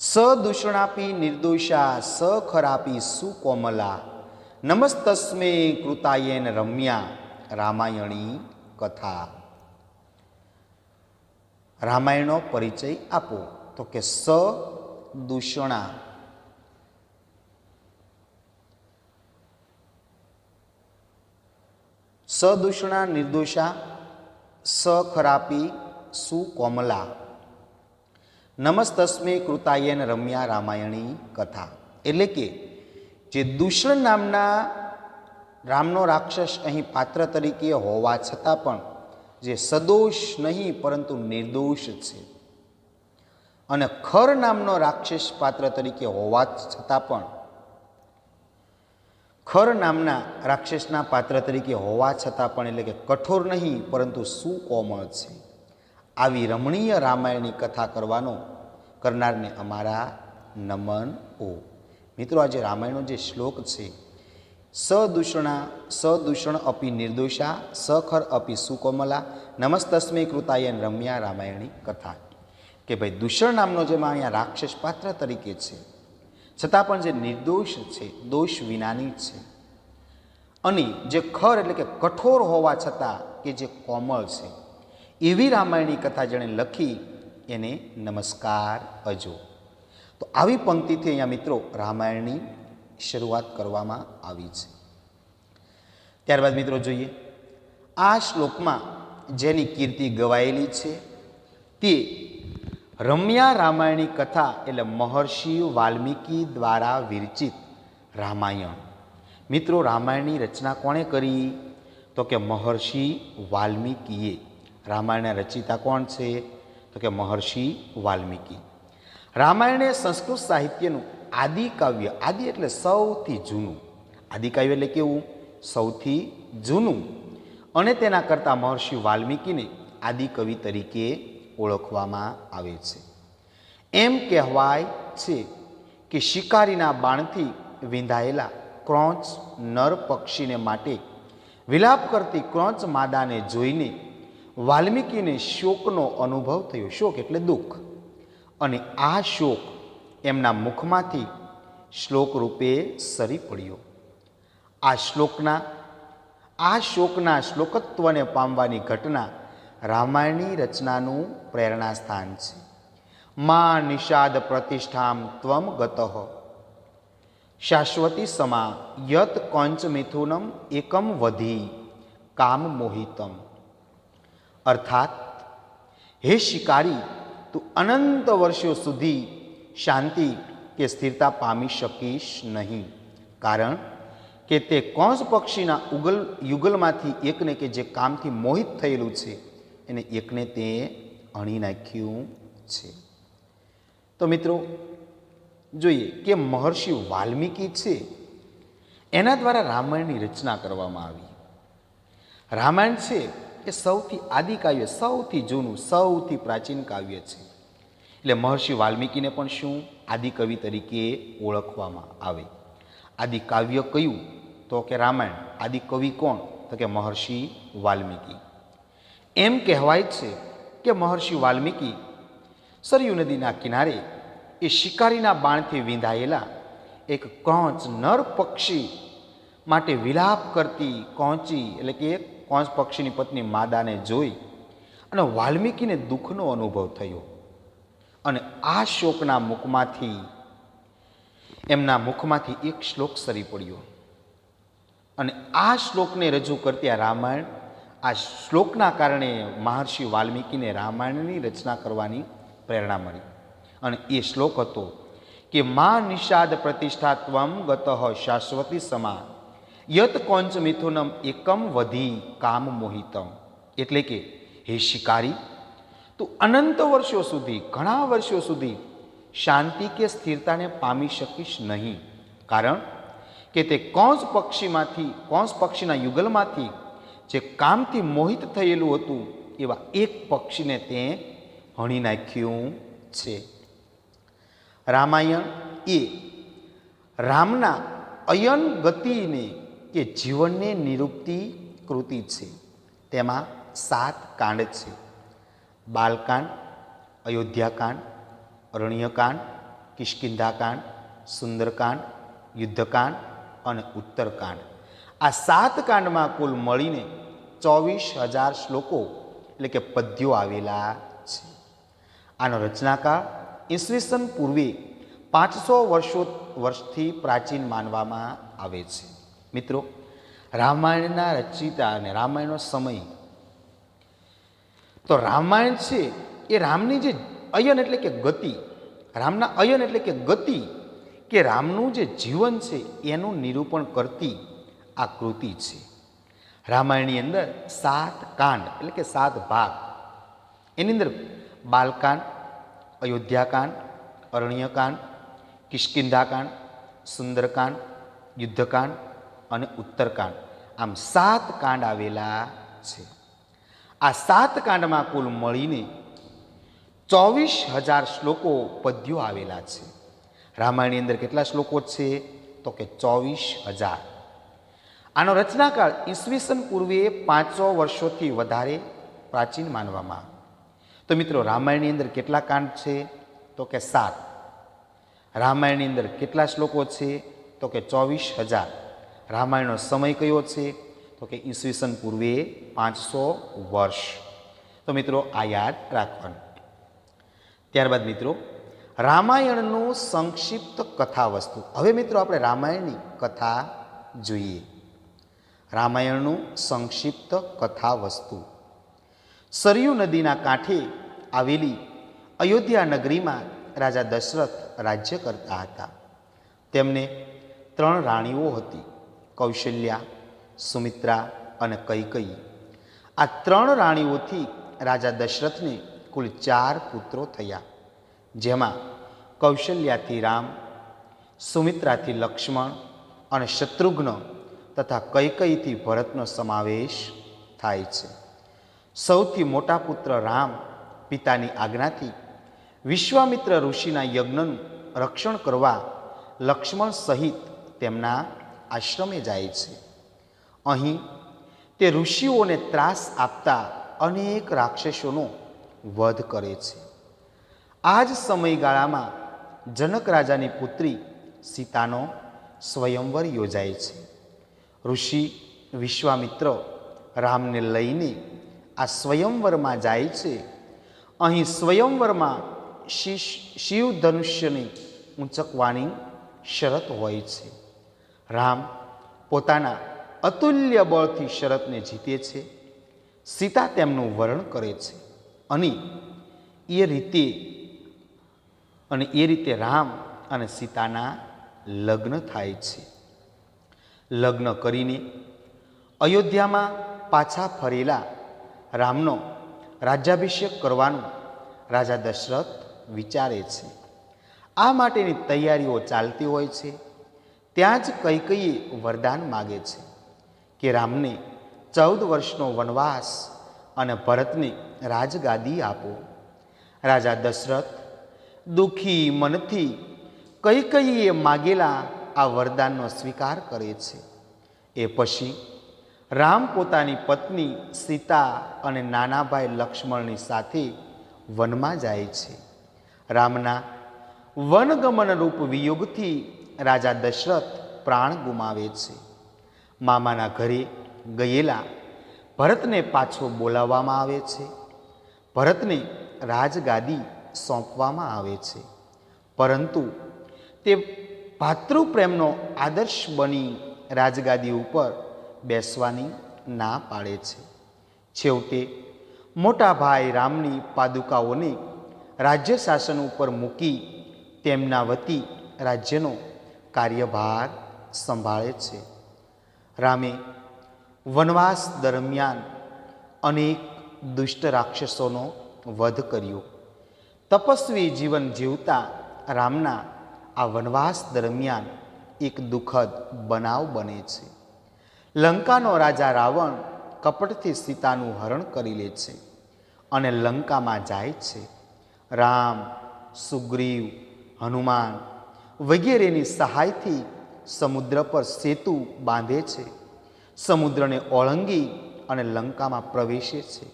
સ દૂષણાપી નિર્દોષા સ ખરાપી સુકોમલા નમસ્તસ્મે કૃતાયેન રમ્યા રામાયણી કથા. રામાયણનો પરિચય આપો. તો કે સ દૂષણા, સદૂષણા નિર્દોષા સ ખરાપી સુકોમલા નમસ્તસ્મે કૃતાયેન રમ્યા રામાયણી કથા. એટલે કે જે દૂષણ નામના રામનો રાક્ષસ અહીં પાત્ર તરીકે હોવા છતાં પણ જે સદોષ નહીં પરંતુ નિર્દોષ છે, અને ખર નામનો રાક્ષસ પાત્ર તરીકે હોવા છતાં પણ, ખર નામના રાક્ષસના પાત્ર તરીકે હોવા છતાં પણ, એટલે કે કઠોર નહીં પરંતુ સુકોમળ છે. આવી રમણીય રામાયણની કથા કરનારને અમારા નમન ઓ. મિત્રો, આ જે રામાયણનો જે શ્લોક છે, સદૂષણ અપી નિર્દોષા સખર અપી સુકોમલા નમસ્તસ્મે કૃતાયેન રમ્યા રામાયણી કથા. કે ભાઈ, દૂષણ નામનો જેમાં અહીંયા રાક્ષસ પાત્ર તરીકે છે છતાં પણ જે નિર્દોષ છે, દોષ વિનાની છે, અને જે ખર એટલે કે કઠોર હોવા છતાં કે જે કોમળ છે, એવી રામાયણની કથા જેણે લખી એને નમસ્કાર અજો. તો આવી પંક્તિથી અહીંયા મિત્રો રામાયણની શરૂઆત કરવામાં આવી છે. ત્યારબાદ મિત્રો જોઈએ, આ શ્લોકમાં જેની કીર્તિ ગવાયેલી છે તે રમ્યા રામાયણી કથા એટલે મહર્ષિ વાલ્મીકી દ્વારા વિરચિત રામાયણ. મિત્રો, રામાયણની રચના કોણે કરી? તો કે મહર્ષિ વાલ્મીકીએ. રામાયણના રચિતા કોણ છે? તો કે મહર્ષિ વાલ્મીકી. રામાયણ એ સંસ્કૃત સાહિત્યનું આદિ કાવ્ય, આદિ એટલે સૌથી જૂનું, આદિ કાવ્ય એટલે કેવું? સૌથી જૂનું, અને તેના કરતાં મહર્ષિ વાલ્મીકીને આદિ કવિ તરીકે ઓળખવામાં આવે છે. એમ કહેવાય છે કે શિકારીના બાણથી વિંધાયેલા ક્રોંચ નર પક્ષીને માટે વિલાપ કરતી ક્રોંચ માદાને જોઈને વાલ્મીકીને શોકનો અનુભવ થયો. શોક એટલે દુઃખ, અને આ શોક એમના મુખમાંથી શ્લોક રૂપે સરી પડ્યો. આ શોકના શ્લોકત્વને પામવાની ઘટના રામાયણની રચનાનું પ્રેરણા સ્થાન છે. મા નિષાદ પ્રતિષ્ઠામ ત્વમ ગતઃ શાશ્વતી સમા યત કોંચ મિથુનમ એકમ વધી કામ મોહિતમ. અર્થાત, હે શિકારી, તું અનંત વર્ષો સુધી શાંતિ કે સ્થિરતા પામી શકીશ નહીં, કારણ કે તે કોંસ પક્ષીના યુગલમાંથી એકને કે જે કામથી મોહિત થયેલું છે એને એકને તે હણી નાખ્યું છે. તો મિત્રો જોઈએ કે મહર્ષિ વાલ્મીકી છે એના દ્વારા રામાયણની રચના કરવામાં આવી. રામાયણ છે એ સૌથી આદિ કાવ્ય, સૌથી જૂનું, સૌથી પ્રાચીન કાવ્ય છે. એટલે મહર્ષિ વાલ્મીકીને પણ શું આદિકવિ તરીકે ઓળખવામાં આવે. આદિ કાવ્ય કયું? તો કે રામાયણ. આદિ કવિ કોણ? તો કે મહર્ષિ વાલ્મીકી. એમ કહેવાય છે કે મહર્ષિ વાલ્મીકી સરયુ નદીના કિનારે એ શિકારીના બાણથી વીંધાયેલા એક કોંચ નર પક્ષી માટે વિલાપ કરતી કોંચી એટલે કે કોંચ પક્ષીની પત્ની માદાને જોઈ અને વાલ્મીકીને દુઃખનો અનુભવ થયો અને આ શોકના એમના મુખમાંથી એક શ્લોક સરી પડ્યો અને આ શ્લોકને રજૂ કરતી આ રામાયણ, આ શ્લોકના કારણે મહર્ષિ વાલ્મીકીને રામાયણની રચના કરવાની પ્રેરણા મળી. અને એ શ્લોક હતો કે મા નિષાદ પ્રતિષ્ઠાત્વમ ગતઃ શાશ્વતી સમા યત કોંચ મિથુનમ એકમ વધી કામ મોહિતમ. એટલે કે હે શિકારી, તું અનંત વર્ષો સુધી, ઘણા વર્ષો સુધી શાંતિ કે સ્થિરતાને પામી શકીશ નહીં, કારણ કે તે કોંચ પક્ષીના યુગલમાંથી જે કામથી મોહિત થયેલું હતું એવા એક પક્ષીને તે હણી નાખ્યું છે. રામાયણ એ રામના અયન ગતિને કે જીવનને નિરૂપતી કૃતિ છે. તેમાં 7 કાંડ છે: બાલકાંડ, અયોધ્યાકાંડ, અરણ્યકાંડ, કિષ્કિંધાકાંડ, સુંદરકાંડ, યુદ્ધકાંડ અને ઉત્તરકાંડ. આ 7 કાંડમાં કુલ મળીને 24,000 શ્લોકો એટલે કે પદ્યો આવેલા છે. આનો રચનાકાળ ઈસવીસન પૂર્વે 500 વર્ષથી પ્રાચીન માનવામાં આવે છે. મિત્રો, રામાયણના રચયિતા અને રામાયણનો સમય, તો રામાયણ છે એ રામની જે અયન એટલે કે ગતિ, રામના અયન એટલે કે ગતિ કે રામનું જે જીવન છે એનું નિરૂપણ કરતી આ કૃતિ છે. રામાયણની અંદર 7 કાંડ એટલે કે 7 ભાગ, એની અંદર બાલકાંડ, અયોધ્યાકાંડ, અરણ્યકાંડ, કિષ્કિંધાકાંડ, સુંદરકાંડ, યુદ્ધકાંડ અને ઉત્તરકાંડ, આમ 7 કાંડ આવેલા છે. આ 7 કાંડમાં કુલ મળીને 24,000 શ્લોકો પદ્યો આવેલા છે. રામાયણની અંદર કેટલા શ્લોકો છે? તો કે 24,000. આનો રચનાકાળ ઈસવીસન પૂર્વે 500 વર્ષોથી વધારે પ્રાચીન માનવામાં. તો મિત્રો, રામાયણની અંદર કેટલા કાંડ છે? તો કે 7. રામાયણની અંદર કેટલા શ્લોકો છે? તો કે 24,000. રામાયણનો સમય કયો છે? તો કે ઈસવીસન પૂર્વે 500 વર્ષ. તો મિત્રો, આ યાદ રાખવાનું. ત્યારબાદ મિત્રો, રામાયણનું સંક્ષિપ્ત કથા વસ્તુ. હવે મિત્રો, આપણે રામાયણની કથા જોઈએ. રામાયણનું સંક્ષિપ્ત કથા વસ્તુ. સરયુ નદીના કાંઠે આવેલી અયોધ્યા નગરીમાં રાજા દશરથ રાજ્ય કરતા હતા. તેમને 3 રાણીઓ હતી: કૌશલ્યા, સુમિત્રા અને કૈકેયી. આ 3 રાણીઓથી રાજા દશરથને કુલ 4 પુત્રો થયા, જેમાં કૌશલ્યાથી રામ, સુમિત્રાથી લક્ષ્મણ અને શત્રુઘ્ન તથા કૈકેયીથી ભરતનો સમાવેશ થાય છે. સૌથી મોટા પુત્ર રામ પિતાની આજ્ઞાથી વિશ્વામિત્ર ઋષિના યજ્ઞનું રક્ષણ કરવા લક્ષ્મણ સહિત તેમના આશ્રમે જાય છે. અહીં તે ઋષિઓને ત્રાસ આપતા અનેક રાક્ષસોનો વધ કરે છે. આ જ સમયગાળામાં જનક રાજાની પુત્રી સીતાનો સ્વયંવર યોજાય છે. ઋષિ વિશ્વામિત્ર રામને લઈને આ સ્વયંવરમાં જાય છે. અહીં સ્વયંવરમાં શિવ ધનુષ્યને ઊંચકવાની શરત હોય છે. રામ પોતાના અતુલ્ય બળથી શરતને જીતે છે. સીતા તેમનું વરણ કરે છે અને એ રીતે રામ અને સીતાના લગ્ન થાય છે. લગ્ન કરીને અયોધ્યામાં પાછા ફરેલા રામનો રાજ્યાભિષેક કરવાનું રાજા દશરથ વિચારે છે. આ માટેની તૈયારીઓ ચાલતી હોય છે. ત્યાં જ કૈકેયીએ વરદાન માગે છે કે રામને 14 વર્ષનો વનવાસ અને ભરતને રાજગાદી આપો. રાજા દશરથ દુઃખી મનથી કૈકેયીએ માગેલા આ વરદાનનો સ્વીકાર કરે છે. એ પછી રામ પોતાની પત્ની સીતા અને નાના ભાઈ લક્ષ્મણની સાથે વનમાં જાય છે. રામના વનગમન રૂપ વિયોગથી રાજા દશરથ પ્રાણ ગુમાવે છે. મામાના ઘરે ગયેલા ભરતને પાછો બોલાવવામાં આવે છે. ભરતને રાજગાદી સોંપવામાં આવે છે, પરંતુ તે ભાતૃપ્રેમનો આદર્શ બની રાજગાદી ઉપર બેસવાની ના પાડે છે. છેવટે મોટા ભાઈ રામની પાદુકાઓને રાજ્ય શાસન ઉપર મૂકી તેમના વતી રાજ્યનો કાર્યભાર સંભાળે છે. રામે વનવાસ દરમિયાન અનેક દુષ્ટ રાક્ષસોનો વધ કર્યો. તપસ્વી જીવન જીવતા રામના આ વનવાસ દરમિયાન એક દુઃખદ બનાવ બને છે. લંકાનો રાજા રાવણ કપટથી સીતાનું હરણ કરી લે છે અને લંકામાં જાય છે. રામ, સુગ્રીવ, હનુમાન વગેરેની સહાયથી સમુદ્ર પર સેતુ બાંધે છે. સમુદ્રને ઓળંગી અને લંકામાં પ્રવેશે છે.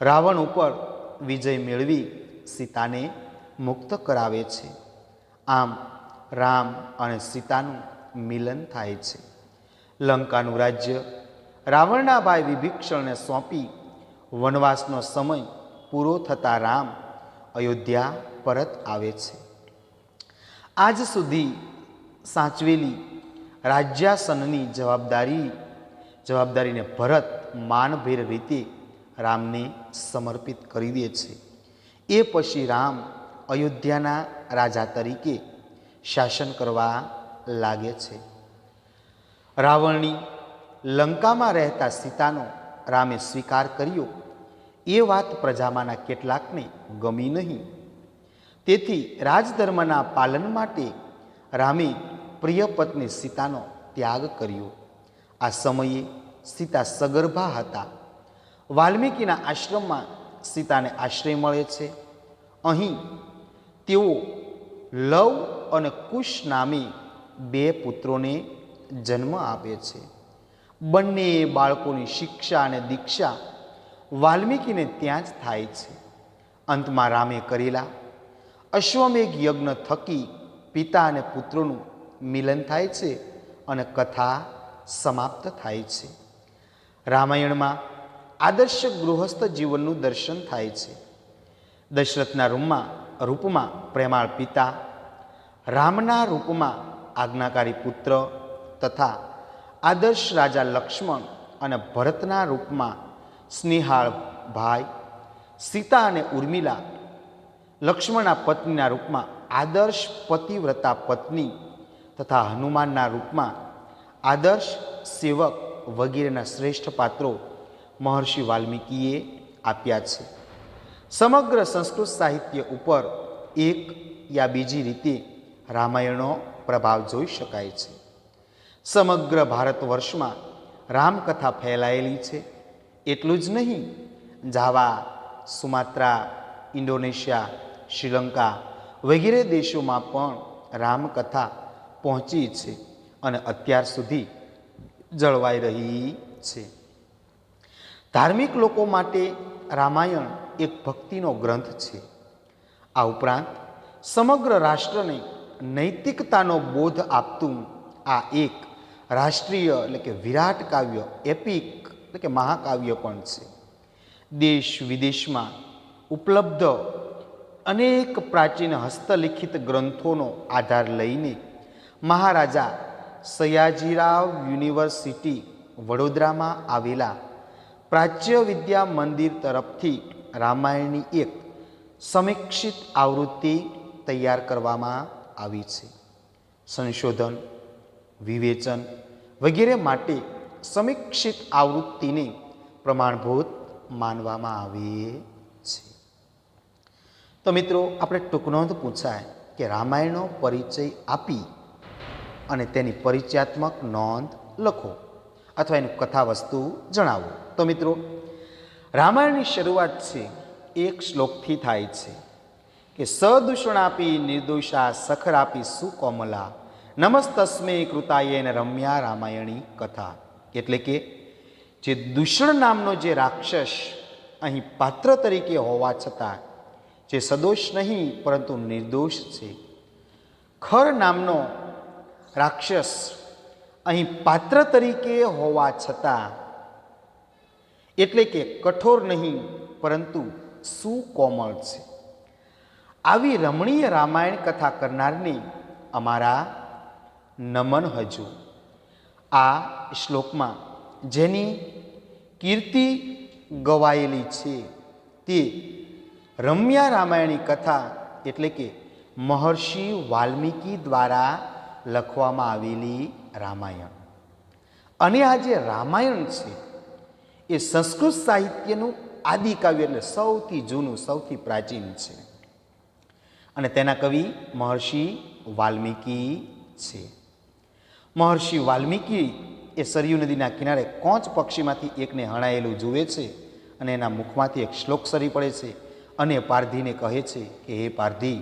રાવણ ઉપર વિજય મેળવી સીતાને મુક્ત કરાવે છે. આમ રામ અને સીતાનું મિલન થાય છે. લંકાનું રાજ્ય રાવણના ભાઈ વિભીષણને સોંપી વનવાસનો સમય પૂરો થતાં રામ અયોધ્યા પરત આવે છે. આજ સુધી સાચવેલી રાજ્યાસનની જવાબદારીને ભરત માનભેર રીતે રામને સમર્પિત કરી દે છે. એ પછી રામ અયોધ્યાના રાજા તરીકે શાસન કરવા લાગે છે. રાવણની લંકામાં રહેતા સીતાનો રામે સ્વીકાર કર્યો એ વાત પ્રજામાંના કેટલાકને ગમી નહીં. તેથી રાજધર્મના પાલન માટે રામે પ્રિય પત્ની સીતાનો ત્યાગ કર્યો. આ સમયે સીતા સગર્ભા હતા. વાલ્મીકીના આશ્રમમાં સીતાને આશ્રય મળે છે. અહીં તેઓ લવ અને કુશ નામે બે પુત્રોને જન્મ આપે છે. બંને બાળકોની શિક્ષા અને દીક્ષા વાલ્મીકીને ત્યાં જ થાય છે. અંતમાં રામે કરેલા અશ્વમેઘ યજ્ઞ થકી પિતા અને પુત્રોનું મિલન થાય છે અને કથા સમાપ્ત થાય છે. રામાયણમાં આદર્શ ગૃહસ્થ જીવનનું દર્શન થાય છે. દશરથના રૂપમાં પ્રેમાળ પિતા, રામના રૂપમાં આજ્ઞાકારી પુત્ર તથા આદર્શ રાજા લક્ષ્મણ અને ભરતના રૂપમાં સ્નેહાળ ભાઈ, સીતા અને ઉર્મિલા લક્ષ્મણના પત્નીના રૂપમાં આદર્શ પતિવ્રતા પત્ની તથા હનુમાનના રૂપમાં આદર્શ સેવક વગેરેના શ્રેષ્ઠ પાત્રો મહર્ષિ વાલ્મીકીએ આપ્યા છે. સમગ્ર સંસ્કૃત સાહિત્ય ઉપર એક યા બીજી રીતે રામાયણનો પ્રભાવ જોઈ શકાય છે. સમગ્ર ભારત વર્ષમાં રામકથા ફેલાયેલી છે. એટલું જ નહીં, જાવા, સુમાત્રા, ઇન્ડોનેશિયા, શ્રીલંકા વગેરે દેશોમાં પણ રામકથા પહોંચી છે અને અત્યાર સુધી જળવાઈ રહી છે. ધાર્મિક લોકો માટે રામાયણ એક ભક્તિનો ગ્રંથ છે. આ ઉપરાંત સમગ્ર રાષ્ટ્રને નૈતિકતાનો બોધ આપતું આ એક રાષ્ટ્રીય એટલે કે વિરાટ કાવ્ય, એપિક એટલે કે મહાકાવ્ય પણ છે. દેશ વિદેશમાં ઉપલબ્ધ અનેક પ્રાચીન હસ્તલિખિત ગ્રંથોનો આધાર લઈને મહારાજા સયાજીરાવ યુનિવર્સિટી વડોદરામાં આવેલા પ્રાચ્ય વિદ્યા મંદિર તરફથી રામાયણની એક સમીક્ષિત આવૃત્તિ તૈયાર કરવામાં આવી છે. સંશોધન, વિવેચન વગેરે માટે સમીક્ષિત આવૃત્તિને પ્રમાણભૂત માનવામાં આવે છે. તો મિત્રો, આપણે ટૂંકનોંધ પૂછાય કે રામાયણનો પરિચય આપી અને તેની પરિચયાત્મક નોંધ લખો અથવા એની કથા વસ્તુ જણાવો. તો મિત્રો, રામાયણની શરૂઆત છે એક શ્લોકથી થાય છે કે સદૂષણાપી નિર્દોષા સખરાપી સુકોમલા નમસ્તસ્મે કૃતાયેન રમ્યા રામાયણી કથા. એટલે કે જે દૂષણ નામનો જે રાક્ષસ અહીં પાત્ર તરીકે હોવા છતાં જે સદોષ નહીં પરંતુ નિર્દોષ છે, ખર નામનો રાક્ષસ અહીં પાત્ર તરીકે હોવા છતાં એટલે કે કઠોર નહીં પરંતુ સુકોમળ છે. આવી રમણીય રામાયણ કથા કરનારને અમારા નમન. હજુ આ શ્લોકમાં જેની કીર્તિ ગવાયેલી છે તે રમ્યા રામાયણી કથા એટલે કે મહર્ષિ વાલ્મીકી દ્વારા લખવામાં આવેલી રામાયણ. અને આ જે રામાયણ છે એ સંસ્કૃત સાહિત્યનું આદિકાવ્ય એટલે સૌથી જૂનું, સૌથી પ્રાચીન છે. અને તેના કવિ મહર્ષિ વાલ્મીકી છે. મહર્ષિ વાલ્મીકી એ સરયુ નદીના કિનારે કોંચ પક્ષીમાંથી એકને હણાયેલું જુએ છે અને એના મુખમાંથી એક શ્લોક સરી પડે છે અને પારધીને કહે છે કે હે પારધી,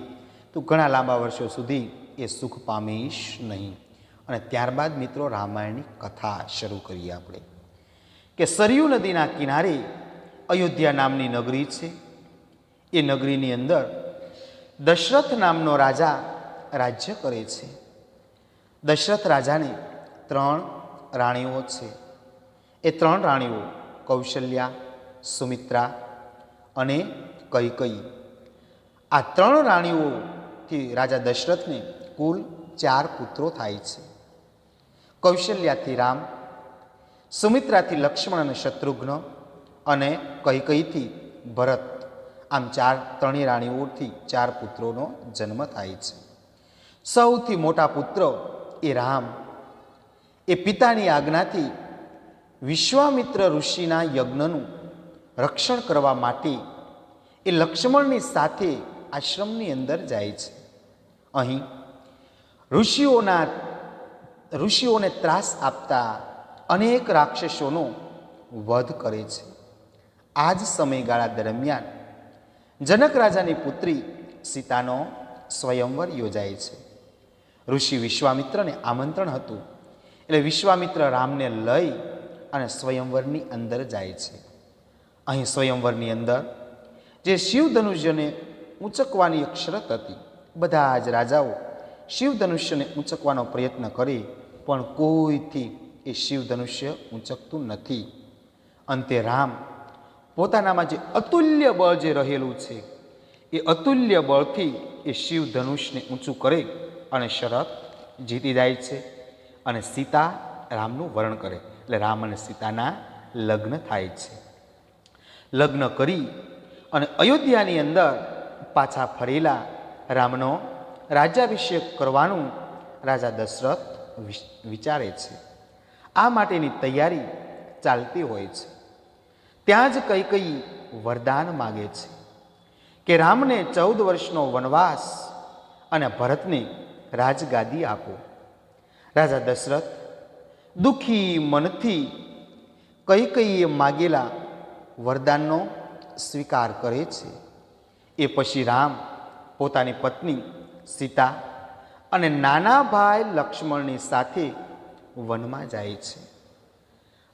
તું ઘણા લાંબા વર્ષો સુધી એ સુખ પામીશ નહીં. અને ત્યારબાદ મિત્રો રામાયણની કથા શરૂ કરીએ આપણે કે સરયુ નદીના કિનારે અયોધ્યા નામની નગરી છે. એ નગરીની અંદર દશરથ નામનો રાજા રાજ્ય કરે છે. દશરથ રાજાને 3 રાણીઓ છે. એ 3 રાણીઓ કૌશલ્યા, સુમિત્રા અને કૈકેયી. આ 3 રાણીઓથી રાજા દશરથને કુલ 4 પુત્રો થાય છે. કૌશલ્યાથી રામ, સુમિત્રાથી લક્ષ્મણ અને શત્રુઘ્ન અને કૈકેયીથી ભરત. આમ 3 રાણીઓથી 4 પુત્રોનો જન્મ થાય છે. સૌથી મોટા પુત્ર એ રામ એ પિતાની આજ્ઞાથી વિશ્વામિત્ર ઋષિના યજ્ઞનું રક્ષણ કરવા માટે એ લક્ષ્મણની સાથે આશ્રમની અંદર જાય છે. અહીં ઋષિઓને ત્રાસ આપતા અનેક રાક્ષસોનો વધ કરે છે. આ જ સમયગાળા દરમિયાન જનક રાજાની પુત્રી સીતાનો સ્વયંવર યોજાય છે. ઋષિ વિશ્વામિત્રને આમંત્રણ હતું એટલે વિશ્વામિત્ર રામને લઈ અને સ્વયંવરની અંદર જાય છે. અહીં સ્વયંવરની અંદર જે શિવધનુષ્યને ઊંચકવાની એક શરત હતી, બધા જ રાજાઓ શિવધનુષ્યને ઊંચકવાનો પ્રયત્ન કરે પણ કોઈથી એ શિવધનુષ્ય ઊંચકતું નથી. અંતે રામ પોતાનામાં જે અતુલ્ય બળ જે રહેલું છે એ અતુલ્ય બળથી એ શિવધનુષને ઊંચું કરે અને શરત જીતી જાય છે. અને સીતા રામનું વરણ કરે એટલે રામ અને સીતાના લગ્ન થાય છે. લગ્ન કરી અને અયોધ્યાની અંદર પાછા ફરેલા રામનો રાજ્યાભિષેક કરવાનું રાજા દશરથ વિચારે છે. આ માટેની તૈયારી ચાલતી હોય છે. ત્યાં જ કૈકેયી વરદાન માગે છે કે રામને 14 વર્ષનો વનવાસ અને ભરતને રાજગાદી આપો. રાજા દશરથ દુઃખી મનથી કૈકેયીએ માગેલા વરદાનનો સ્વીકાર કરે છે. એ પછી રામ પોતાની પત્ની સીતા અને નાના ભાઈ લક્ષ્મણની સાથે વનમાં જાય છે.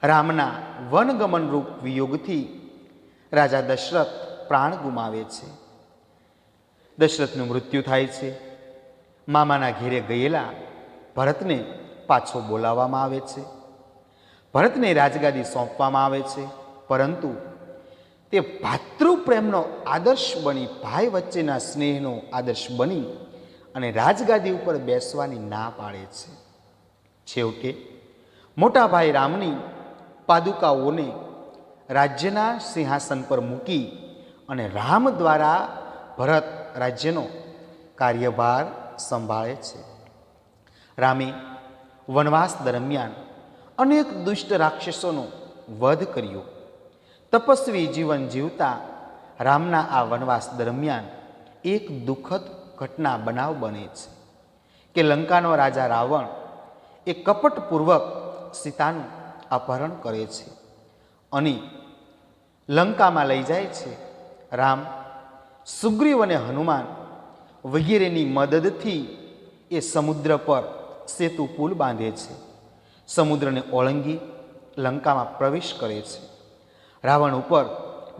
રામના વનગમન રૂપ વિયોગથી રાજા દશરથ પ્રાણ ગુમાવે છે. દશરથનું મૃત્યુ થાય છે. મામાના ઘેરે ગયેલા ભરતને પાછો બોલાવવામાં આવે છે. ભરતને રાજગાદી સોંપવામાં આવે છે. પરંતુ તે ભાતૃપ્રેમનો આદર્શ બની, ભાઈ વચ્ચેના સ્નેહનો આદર્શ બની અને રાજગાદી ઉપર બેસવાની ના પાડે છે. છેવટે મોટા ભાઈ રામની પાદુકાઓને રાજ્યના સિંહાસન પર મૂકી અને રામ દ્વારા ભરત રાજ્યનો કાર્યભાર સંભાળે છે. રામે વનવાસ દરમિયાન અનેક દુષ્ટ રાક્ષસોનો વધ કર્યો. તપસ્વી જીવન જીવતા રામના આ વનવાસ દરમિયાન એક દુઃખદ ઘટના બનાવ બને છે કે લંકાનો રાજા રાવણ એ કપટપૂર્વક સીતાનું અપહરણ કરે છે અને લંકામાં લઈ જાય છે. રામ, સુગ્રીવ અને હનુમાન વગેરેની મદદથી એ સમુદ્ર પર સેતુ પુલ બાંધે છે. સમુદ્રને ઓળંગી લંકામાં પ્રવેશ કરે છે. રાવણ ઉપર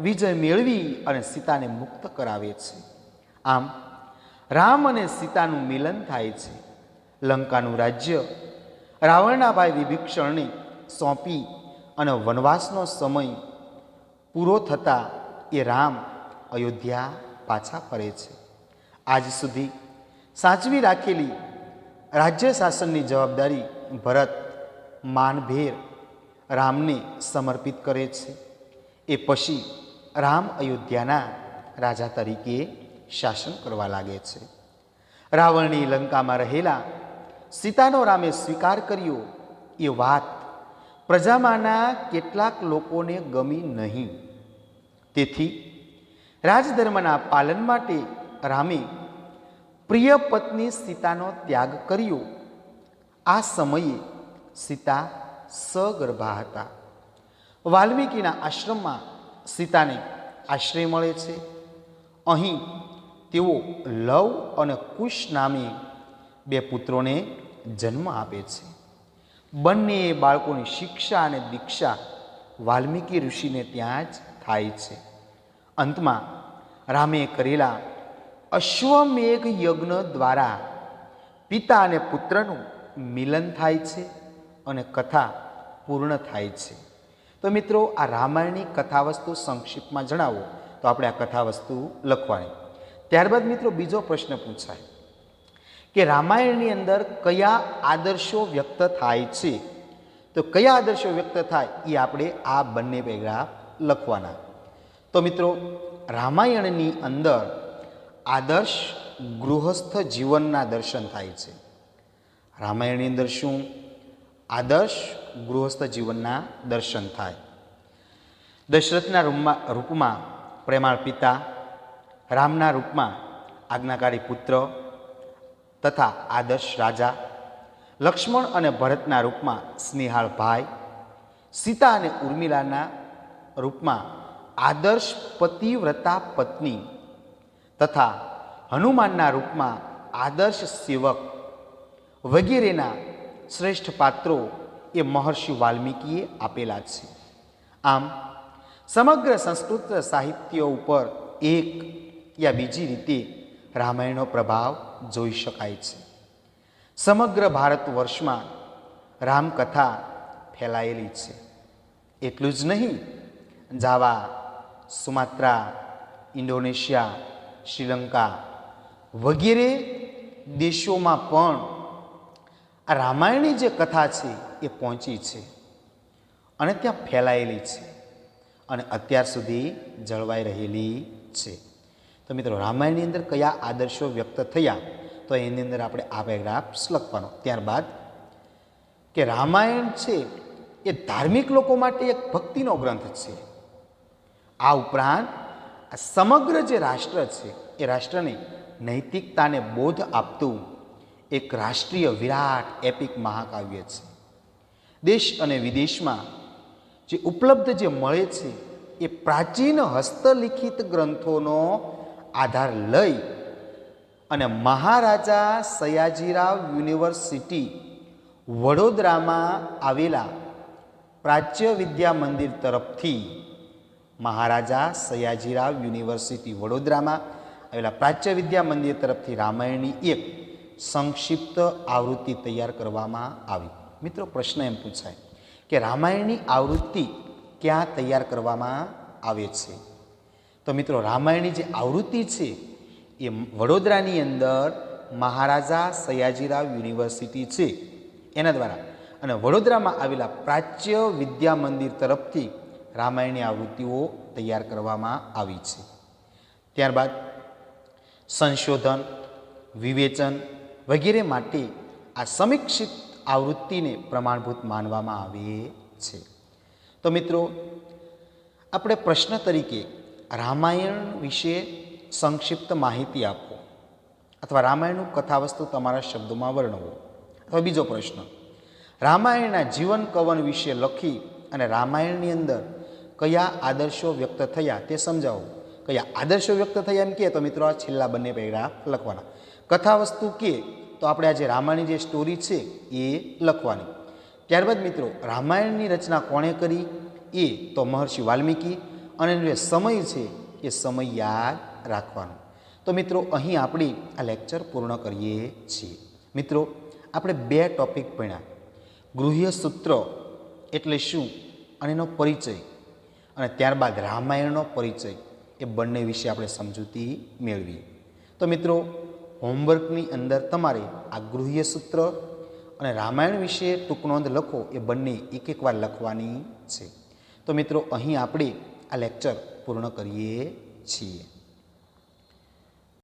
વિજય મેળવી અને સીતાને મુક્ત કરાવે છે. આમ રામ અને સીતાનું મિલન થાય છે. લંકાનું રાજ્ય રાવણના ભાઈ વિભીષણને સોંપી અને વનવાસનો સમય પૂરો થતાં એ રામ અયોધ્યા પાછા ફરે છે. આજ સુધી સાચવી રાખેલી રાજ્ય શાસનની જવાબદારી ભરત માનભેર રામને સમર્પિત કરે છે. એ પછી રામ અયોધ્યાના રાજા તરીકે શાસન કરવા લાગે છે. રાવણની લંકામાં રહેલા સીતાનો રામે સ્વીકાર કર્યો એ વાત પ્રજામાંના કેટલાક લોકોને ગમી નહીં. તેથી રાજધર્મના પાલન માટે રામે પ્રિય પત્ની સીતાનો ત્યાગ કર્યો. આ સમયે સીતા સગર્ભા હતા. વાલ્મીકીના આશ્રમમાં સીતાને આશ્રય મળે છે. અહીં તેઓ લવ અને કુશ નામે બે પુત્રોને જન્મ આપે છે. બંને બાળકોની શિક્ષા અને દીક્ષા વાલ્મીકી ઋષિને ત્યાં જ થાય છે. અંતમાં રામે કરેલા અશ્વમેઘ યજ્ઞ દ્વારા પિતા અને પુત્રનું મિલન થાય છે અને કથા પૂર્ણ થાય છે. તો મિત્રો, આ રામાયણની કથાવસ્તુ સંક્ષિપ્તમાં જણાવો તો આપણે આ કથાવસ્તુ લખવાની. ત્યારબાદ મિત્રો બીજો પ્રશ્ન પૂછાય કે રામાયણની અંદર કયા આદર્શો વ્યક્ત થાય છે. તો કયા આદર્શો વ્યક્ત થાય એ આપણે આ બંને પેરાગ્રાફ લખવાના. તો મિત્રો, રામાયણની અંદર આદર્શ ગૃહસ્થ જીવનના દર્શન થાય છે. રામાયણની અંદર શું? આદર્શ ગૃહસ્થ જીવનના દર્શન થાય. દશરથના રૂપમાં પ્રેમાળ પિતા, રામના રૂપમાં આજ્ઞાકારી પુત્ર તથા આદર્શ રાજા, લક્ષ્મણ અને ભરતના રૂપમાં સ્નેહાળ ભાઈ, સીતા અને ઉર્મિલાના રૂપમાં આદર્શ પતિવ્રતા પત્ની તથા હનુમાનના રૂપમાં આદર્શ સેવક વગેરેના શ્રેષ્ઠ પાત્રો એ મહર્ષિ વાલ્મીકીએ આપેલા છે. આમ સમગ્ર સંસ્કૃત સાહિત્ય ઉપર એક યા બીજી રીતે રામાયણનો પ્રભાવ જોઈ શકાય છે. સમગ્ર ભારત વર્ષમાં રામકથા ફેલાયેલી છે. એટલું જ નહીં, જાવા, સુમાત્રા, ઇન્ડોનેશિયા, શ્રીલંકા વગેરે દેશોમાં પણ આ રામાયણની જે કથા છે એ પહોંચી છે અને ત્યાં ફેલાયેલી છે અને અત્યાર સુધી જળવાઈ રહેલી છે. તો મિત્રો, રામાયણની અંદર કયા આદર્શો વ્યક્ત થયા તો એની અંદર આપણે આ પેરાગ્રાફ લખવાનો. ત્યારબાદ કે રામાયણ છે એ ધાર્મિક લોકો માટે એક ભક્તિનો ગ્રંથ છે. આ ઉપરાંત આ સમગ્ર જે રાષ્ટ્ર છે એ રાષ્ટ્રને નૈતિકતાને બોધ આપતું એક રાષ્ટ્રીય વિરાટ એપિક મહાકાવ્ય છે. દેશ અને વિદેશમાં જે ઉપલબ્ધ જે મળે છે એ પ્રાચીન હસ્તલિખિત ગ્રંથોનો આધાર લઈ અને મહારાજા સયાજીરાવ યુનિવર્સિટી વડોદરામાં આવેલા પ્રાચ્ય વિદ્યા મંદિર તરફથી મહારાજા સયાજીરાવ યુનિવર્સિટી વડોદરામાં આવેલા પ્રાચ્ય વિદ્યા મંદિર તરફથી રામાયણની એક સંક્ષિપ્ત આવૃત્તિ તૈયાર કરવામાં આવી. મિત્રો, પ્રશ્ન એમ પૂછાય કે રામાયણની આવૃત્તિ ક્યાં તૈયાર કરવામાં આવે છે? તો મિત્રો, રામાયણની જે આવૃત્તિ છે એ વડોદરાની અંદર મહારાજા સયાજીરાવ યુનિવર્સિટી છે એના દ્વારા અને વડોદરામાં આવેલા પ્રાચ્ય વિદ્યા મંદિર તરફથી રામાયણની આવૃત્તિઓ તૈયાર કરવામાં આવી છે. ત્યારબાદ સંશોધન, વિવેચન વગેરે માટે આ સમીક્ષિત આવૃત્તિને પ્રમાણભૂત માનવામાં આવે છે. તો મિત્રો, આપણે પ્રશ્ન તરીકે રામાયણ વિશે સંક્ષિપ્ત માહિતી આપો અથવા રામાયણનું કથાવસ્તુ તમારા શબ્દોમાં વર્ણવો. અથવા બીજો પ્રશ્ન, રામાયણના જીવન કવન વિશે લખી અને રામાયણની અંદર કયા આદર્શો વ્યક્ત થયા તે સમજાવો. કયા આદર્શો વ્યક્ત થયા એમ કહે તો મિત્રો આ છેલ્લા બંને પેરાગ્રાફ લખવાના. કથા વસ્તુ કહે તો આપણે આ જે રામાયણની જે સ્ટોરી છે એ લખવાની. ત્યારબાદ મિત્રો રામાયણની રચના કોણે કરી એ તો મહર્ષિ વાલ્મીકી, અને એનો જે સમય છે એ સમય યાદ રાખવાનો. તો મિત્રો અહીં આપણે આ લેક્ચર પૂર્ણ કરીએ છીએ. મિત્રો આપણે 2 ટોપિક ભણ્યા. ગૃહ્ય સૂત્ર એટલે શું અને એનો પરિચય, અને ત્યારબાદ રામાયણનો પરિચય, એ બંને વિશે આપણે સમજૂતી મેળવી. તો મિત્રો હોમવર્કની અંદર તમારે આ ગૃહ્ય સૂત્ર અને રામાયણ વિશે ટૂંક નોંધ લખો એ બંને એક વાર લખવાની છે. તો મિત્રો અહીં આપણે આ લેક્ચર પૂર્ણ કરીએ છીએ.